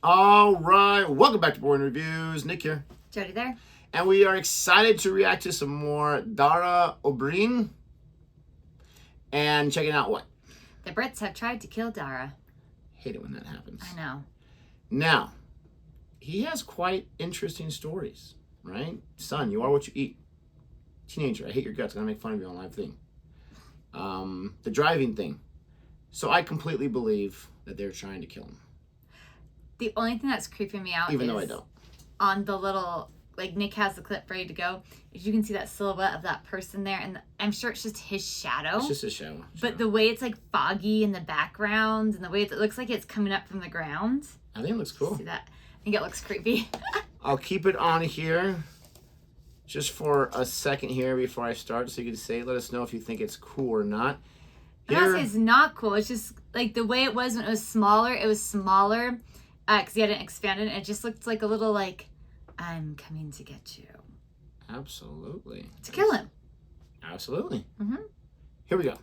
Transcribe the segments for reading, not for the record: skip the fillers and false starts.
All right, welcome back to Boring Reviews. Nick here. Jodi there. And we are excited to react to some more Dara O'Briain. And checking out what? The Brits have tried to kill Dara. Hate it when that happens. I know. Now, he has quite interesting stories, right? Son, you are what you eat. Teenager, I hate your guts. I'm going to make fun of you on live thing. The driving thing. So I completely believe that they're trying to kill him. The only thing that's creeping me out Even is though I don't. On the little, like Nick has the clip ready to go, is you can see that silhouette of that person there, and I'm sure it's just his shadow. It's just his shadow. But the way it's like foggy in the background, and the way it looks like it's coming up from the ground. I think it looks cool. See that? I think it looks creepy. I'll keep it on here just for a second here before I start, so you can say, let us know if you think it's cool or not. I'm not saying it's not cool. It's just like the way it was when it was smaller. It was smaller because he hadn't expanded. And it just looked like a little like, I'm coming to get you. Absolutely. To kill him. Absolutely. Mm-hmm. Here we go.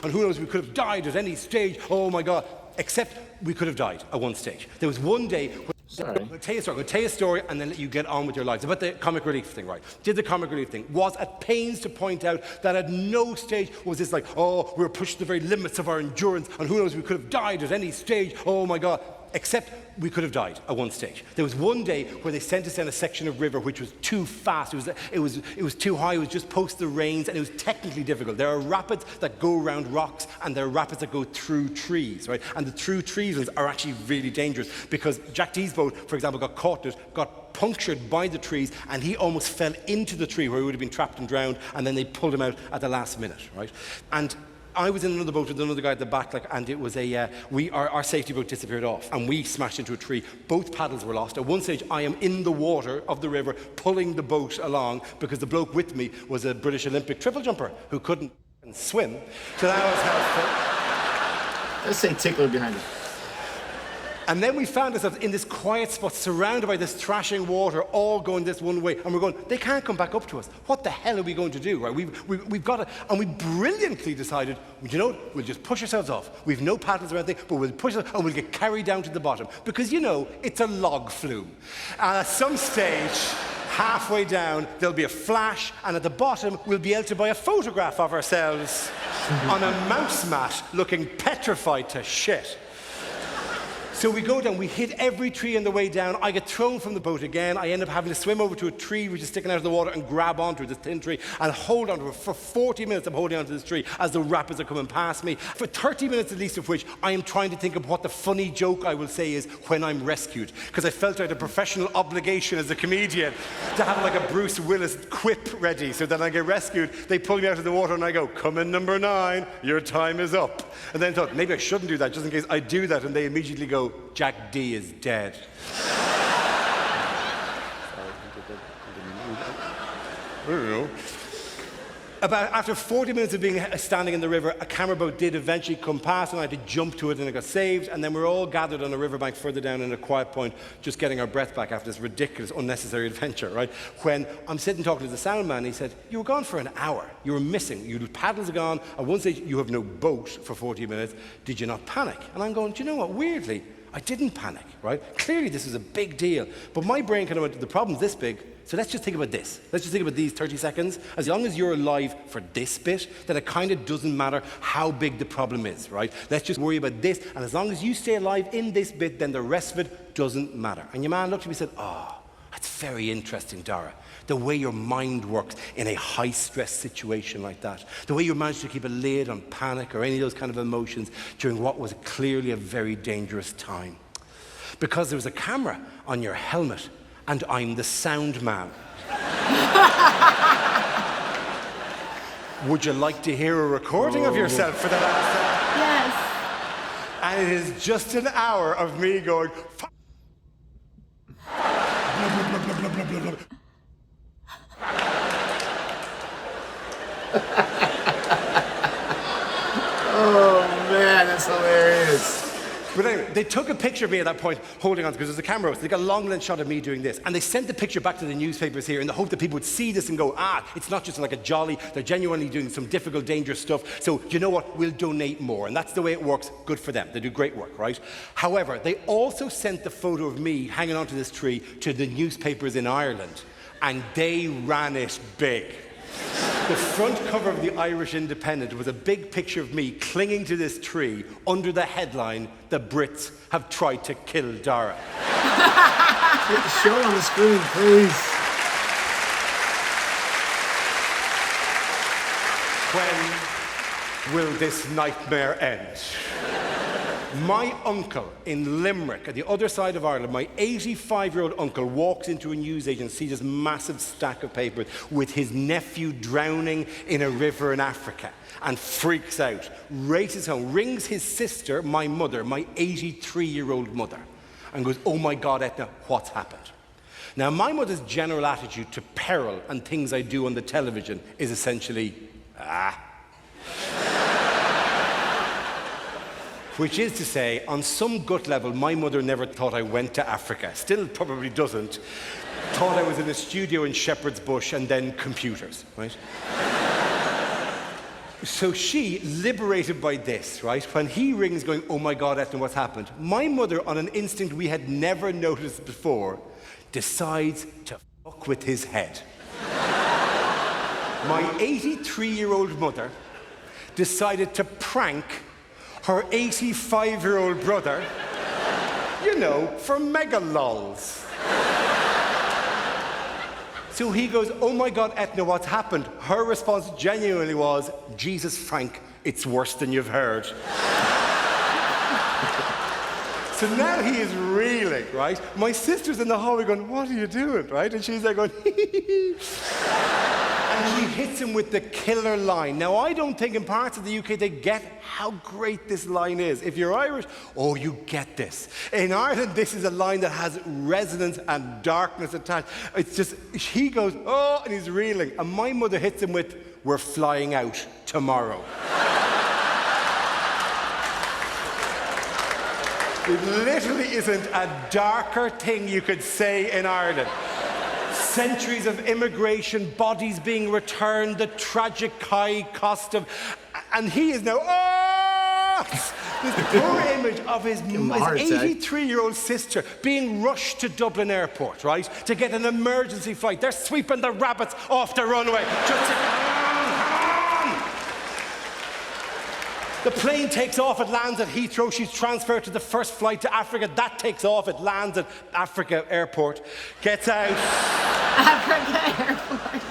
And who knows, we could have died at any stage. Oh my God. Except we could have died at one stage. There was one day. Sorry. I'm going to tell you a story and then let you get on with your lives. About the comic relief thing, right? Did the comic relief thing. Was at pains to point out that at no stage was this like, oh, we were pushed to the very limits of our endurance, and who knows, we could have died at any stage. Oh my God. Except we could have died at one stage. There was one day where they sent us down a section of river which was too fast. It was too high. It was just post the rains, and it was technically difficult. There are rapids that go around rocks, and there are rapids that go through trees, right? And the through trees ones are actually really dangerous because Jack D's boat, for example, got caught in it, got punctured by the trees, and he almost fell into the tree where he would have been trapped and drowned, and then they pulled him out at the last minute, right? And I was in another boat with another guy at the back, and it was our safety boat disappeared off, and we smashed into a tree. Both paddles were lost. At one stage, I am in the water of the river, pulling the boat along because the bloke with me was a British Olympic triple jumper who couldn't swim. So that was helpful. Let's say tickler behind it. And then we found ourselves in this quiet spot, surrounded by this thrashing water, all going this one way. And we're going, they can't come back up to us. What the hell are we going to do, right? We've got to, and we brilliantly decided, you know what, we'll just push ourselves off. We've no paddles or anything, but we'll push ourselves and we'll get carried down to the bottom. Because, you know, it's a log flume. And at some stage, halfway down, there'll be a flash, and at the bottom, we'll be able to buy a photograph of ourselves on a mouse mat looking petrified to shit. So we go down, we hit every tree on the way down. I get thrown from the boat again. I end up having to swim over to a tree which is sticking out of the water and grab onto it, this thin tree, and hold onto it. For 40 minutes, I'm holding onto this tree as the rapids are coming past me. For 30 minutes at least of which, I am trying to think of what the funny joke I will say is when I'm rescued. Because I felt I had a professional obligation as a comedian to have like a Bruce Willis quip ready. So then I get rescued, they pull me out of the water and I go, come in number 9, your time is up. And then I thought, maybe I shouldn't do that, just in case I do that, and they immediately go, Jack D is dead. I don't know. After 40 minutes of being standing in the river, a camera boat did eventually come past, and I had to jump to it, and I got saved. And then we're all gathered on a riverbank further down in a quiet point, just getting our breath back after this ridiculous, unnecessary adventure, right? When I'm sitting talking to the sound man, he said, you were gone for an hour. You were missing. Your paddles are gone. At one stage, you have no boat for 40 minutes. Did you not panic? And I'm going, do you know what? Weirdly, I didn't panic, right? Clearly, this is a big deal. But my brain kind of went, the problem's this big, so let's just think about this. Let's just think about these 30 seconds. As long as you're alive for this bit, then it kind of doesn't matter how big the problem is, right? Let's just worry about this, and as long as you stay alive in this bit, then the rest of it doesn't matter. And your man looked at me and said, oh, that's very interesting, Dara. The way your mind works in a high-stress situation like that. The way you managed to keep a lid on panic or any of those kind of emotions during what was clearly a very dangerous time. Because there was a camera on your helmet, and I'm the sound man. Would you like to hear a recording of yourself for the last time? Yes. And it is just an hour of me going, Oh man, that's hilarious. But anyway, they took a picture of me at that point, holding on, because there's a camera, so they got a long lens shot of me doing this. And they sent the picture back to the newspapers here in the hope that people would see this and go, it's not just like a jolly, they're genuinely doing some difficult, dangerous stuff. So, you know what, we'll donate more. And that's the way it works. Good for them. They do great work, right? However, they also sent the photo of me hanging onto this tree to the newspapers in Ireland. And they ran it big. The front cover of the Irish Independent was a big picture of me clinging to this tree under the headline, "The Brits have tried to kill Dara." Get the show on the screen, please. When will this nightmare end? My uncle in Limerick, at the other side of Ireland, my 85-year-old uncle walks into a newsagent, sees this massive stack of papers with his nephew drowning in a river in Africa, and freaks out, races home, rings his sister, my mother, my 83-year-old mother, and goes, "Oh my God, Etna, what's happened?" Now, my mother's general attitude to peril and things I do on the television is essentially, Which is to say, on some gut level, my mother never thought I went to Africa. Still probably doesn't. Thought I was in a studio in Shepherd's Bush and then computers, right? So she, liberated by this, right, when he rings going, "Oh my God, Etna, what's happened?" My mother, on an instinct we had never noticed before, decides to fuck with his head. My 83-year-old mother decided to prank her 85-year-old brother, for mega lols. So he goes, "Oh my God, Etna, what's happened?" Her response genuinely was, "Jesus, Frank, it's worse than you've heard." So now he is reeling, right? My sister's in the hallway going, "What are you doing?" Right? And she's there going, And she hits him with the killer line. Now, I don't think in parts of the UK they get how great this line is. If you're Irish, you get this. In Ireland, this is a line that has resonance and darkness attached. It's just, he goes, "Oh," and he's reeling. And my mother hits him with, "We're flying out tomorrow." It literally isn't a darker thing you could say in Ireland. Centuries of immigration, bodies being returned, the tragic high cost of... And he is now... This poor image of his 83-year-old sister being rushed to Dublin Airport, right, to get an emergency flight. They're sweeping the rabbits off the runway. The plane takes off, it lands at Heathrow, she's transferred to the first flight to Africa, that takes off, it lands at Africa Airport, gets out. Africa Airport.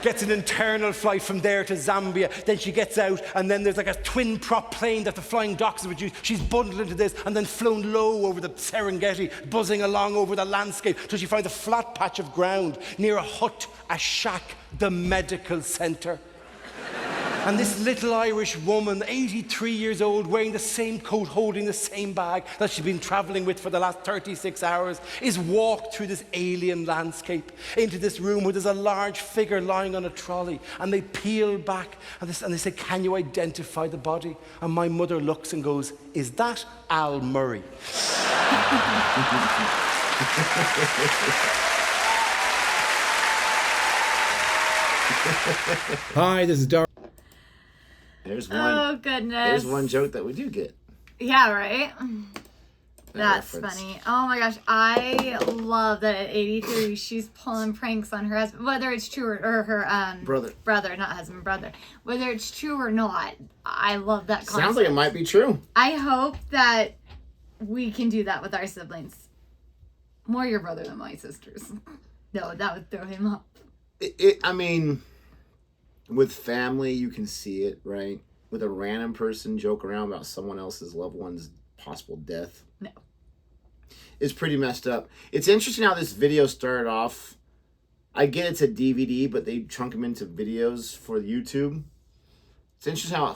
Gets an internal flight from there to Zambia, then she gets out, and then there's like a twin prop plane that the flying doctors would use. She's bundled into this and then flown low over the Serengeti, buzzing along over the landscape till she finds a flat patch of ground near a hut, a shack, the medical centre. And this little Irish woman, 83 years old, wearing the same coat, holding the same bag that she's been travelling with for the last 36 hours, is walked through this alien landscape into this room where there's a large figure lying on a trolley. And they peel back and they say, "Can you identify the body?" And my mother looks and goes, "Is that Al Murray?" Hi, this is Dara. There's one. Oh, goodness. There's one joke that we do get. Yeah, right? That's reference. funny. Oh my gosh, I love that at 83 she's pulling pranks on her husband, whether it's true or her brother, not husband, brother. Whether it's true or not, I love that concept. Sounds like it might be true. I hope that we can do that with our siblings. More your brother than my sisters. No, that would throw him off. I mean, with family, you can see it, right? With a random person joke around about someone else's loved one's possible death. No. It's pretty messed up. It's interesting how this video started off. I get it's a DVD, but they chunk them into videos for YouTube. It's interesting how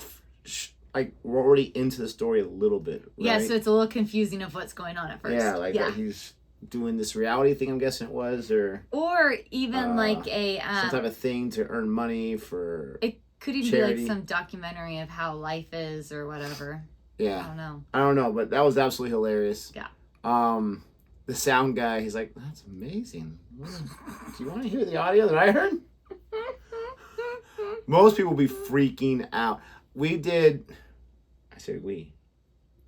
we're already into the story a little bit, right? Yeah, so it's a little confusing of what's going on at first. Yeah, that he's doing this reality thing, I'm guessing it was, or even like a some type of thing to earn money for it could even charity. be like some documentary of how life is or whatever. Yeah. I don't know. But that was absolutely hilarious. Yeah. The sound guy, he's like, that's amazing. Do you want to hear the audio that I heard? Most people be freaking out. I said we,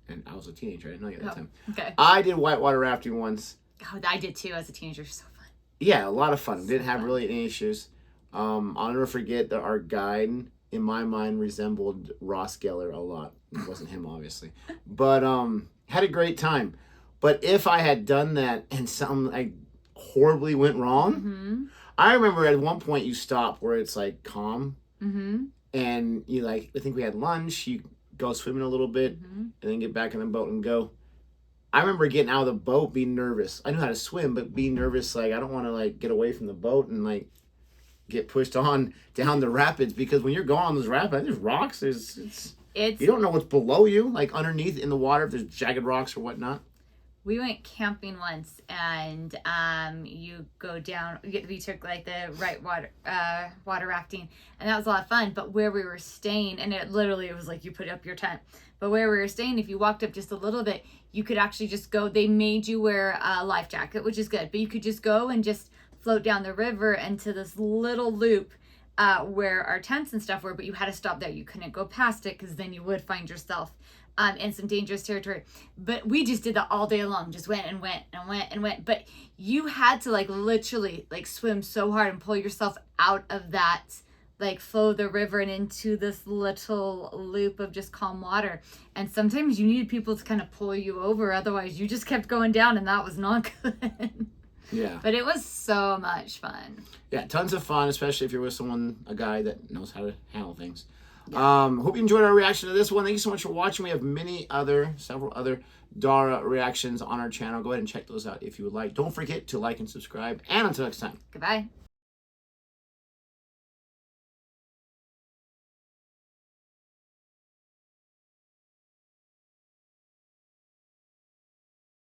and I was a teenager. I didn't know you at that time. Okay. I did whitewater rafting once. Oh, I did too as a teenager. So fun. Yeah, a lot of fun. Didn't have really any issues. I'll never forget that our guide, in my mind, resembled Ross Geller a lot. It wasn't him, obviously. But had a great time. But if I had done that and something like horribly went wrong, I remember at one point you stop where it's like calm, and you I think we had lunch. You go swimming a little bit, and then get back in the boat and go. I remember getting out of the boat being nervous. I knew how to swim, but being nervous, I don't want to get away from the boat and get pushed on down the rapids, because when you're going on those rapids, there's rocks. You don't know what's below you, underneath in the water, if there's jagged rocks or whatnot. We went camping once, and you go down. We took the water rafting, and that was a lot of fun. But where we were staying, and it was like you put up your tent. But where we were staying, if you walked up just a little bit, you could actually just go. They made you wear a life jacket, which is good. But you could just go and just float down the river into this little loop where our tents and stuff were. But you had to stop there. You couldn't go past it, because then you would find yourself in some dangerous territory. But we just did that all day long. Just went and went and went and went. But you had to literally swim so hard and pull yourself out of that flow of the river and into this little loop of just calm water. And sometimes you needed people to kind of pull you over, otherwise you just kept going down, and that was not good. Yeah. But it was so much fun. Yeah, tons of fun, especially if you're with a guy that knows how to handle things. Yeah. Hope you enjoyed our reaction to this one. Thank you so much for watching. We have several other Dara reactions on our channel. Go ahead and check those out if you would like. Don't forget to like and subscribe. And until next time. Goodbye.